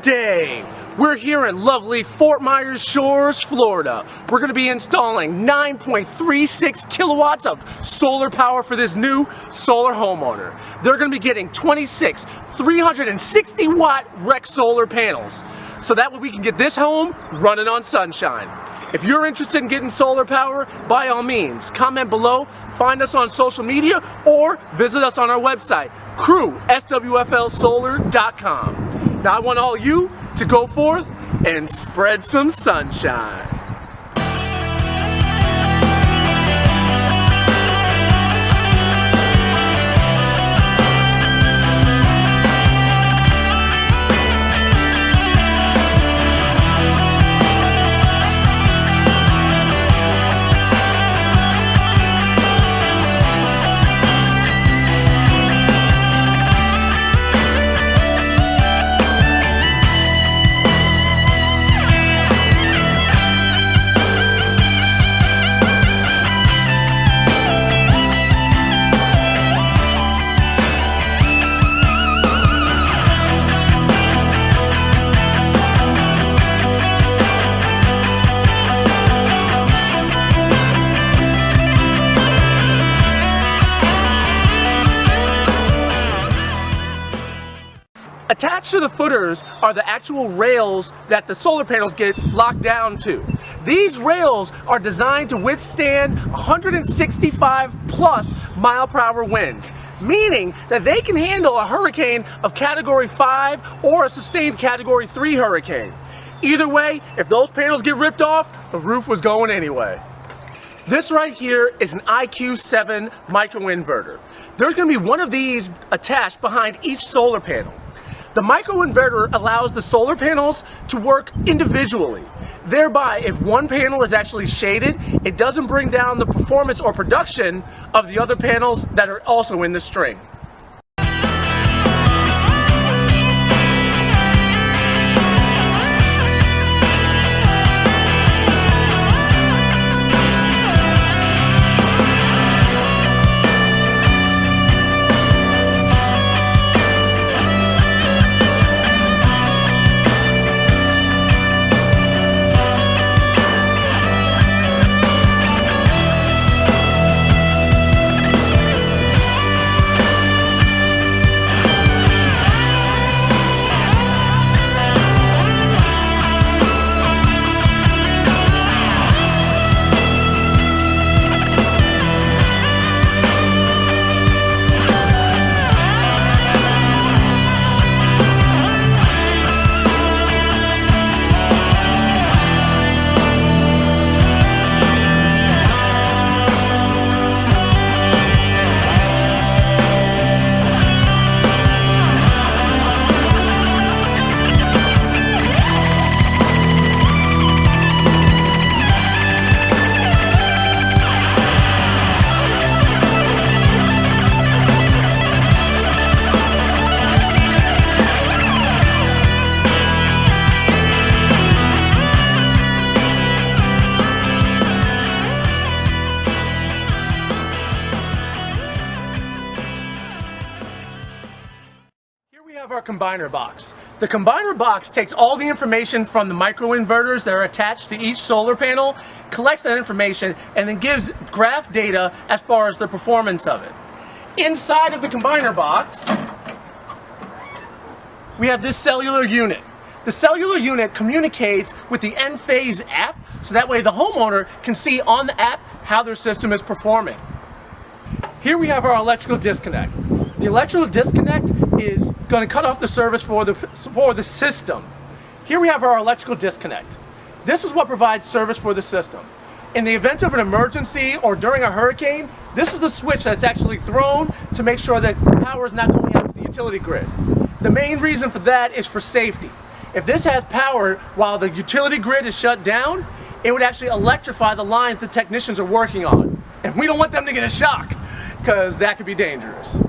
day. We're here in lovely Fort Myers Shores, Florida. We're going to be installing 9.36 kilowatts of solar power for this new solar homeowner. They're going to be getting 26 360 watt rec solar panels, so that way we can get this home running on sunshine. If you're interested in getting solar power, by all means, comment below, find us on social media, or visit us on our website, CrewSWFLsolar.com. Now I want all you to go forth and spread some sunshine. Attached to the footers are the actual rails that the solar panels get locked down to. These rails are designed to withstand 165 plus mile per hour winds, meaning that they can handle a hurricane of Category 5 or a sustained Category 3 hurricane. Either way, if those panels get ripped off, the roof was going anyway. This right here is an IQ7 microinverter. There's going to be one of these attached behind each solar panel. The microinverter allows the solar panels to work individually. Thereby, if one panel is actually shaded, it doesn't bring down the performance or production of the other panels that are also in the string. Our combiner box. The combiner box takes all the information from the microinverters that are attached to each solar panel, collects that information, and then gives graph data as far as the performance of it. Inside of the combiner box, we have this cellular unit. The cellular unit communicates with the ENPHASE app, so that way the homeowner can see on the app how their system is performing. Here we have our electrical disconnect. The electrical disconnect is going to cut off the service for the system. Here we have our electrical disconnect. This is what provides service for the system. In the event of an emergency or during a hurricane, this is the switch that's actually thrown to make sure that power is not going out to the utility grid. The main reason for that is for safety. If this has power while the utility grid is shut down, it would actually electrify the lines the technicians are working on. And we don't want them to get a shock, because that could be dangerous.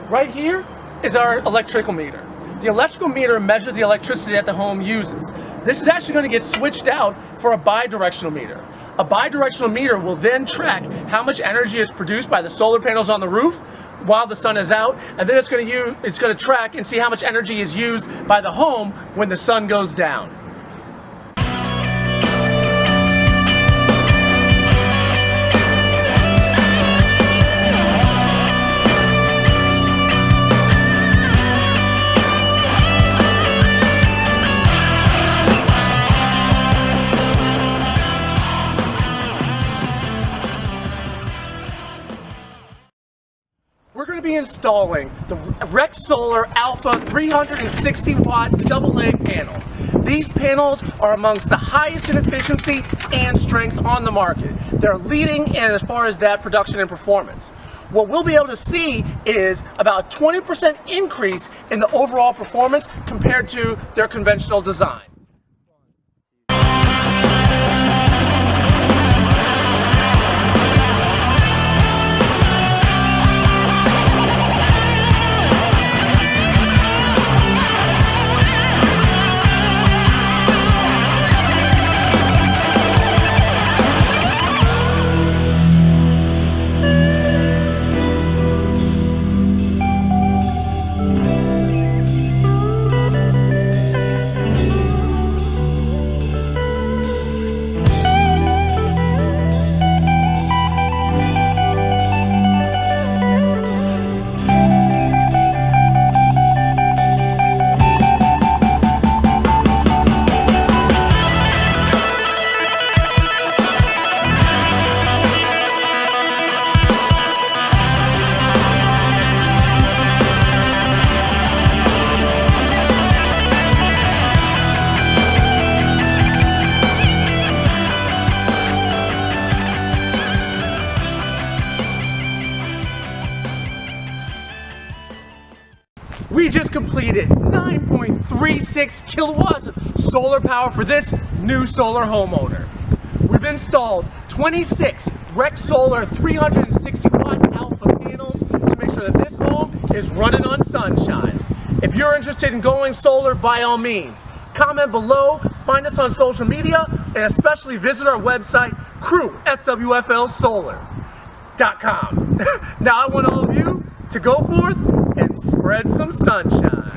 Right here is our electrical meter. The electrical meter measures the electricity that the home uses. This is actually going to get switched out for a bidirectional meter. A bidirectional meter will then track how much energy is produced by the solar panels on the roof while the sun is out, and then it's going to track and see how much energy is used by the home when the sun goes down. We're going to be installing the RECSolar Alpha 360 watt double leg panel. These panels are amongst the highest in efficiency and strength on the market. They're leading in as far as that production and performance. What we'll be able to see is about 20% increase in the overall performance compared to their conventional design. We just completed 9.36 kilowatts of solar power for this new solar homeowner. We've installed 26 RECSolar 360 watt alpha panels to make sure that this home is running on sunshine. If you're interested in going solar, by all means, comment below, find us on social media, and especially visit our website, CrewSWFLsolar.com. Now I want all of you to go forth and spread some sunshine.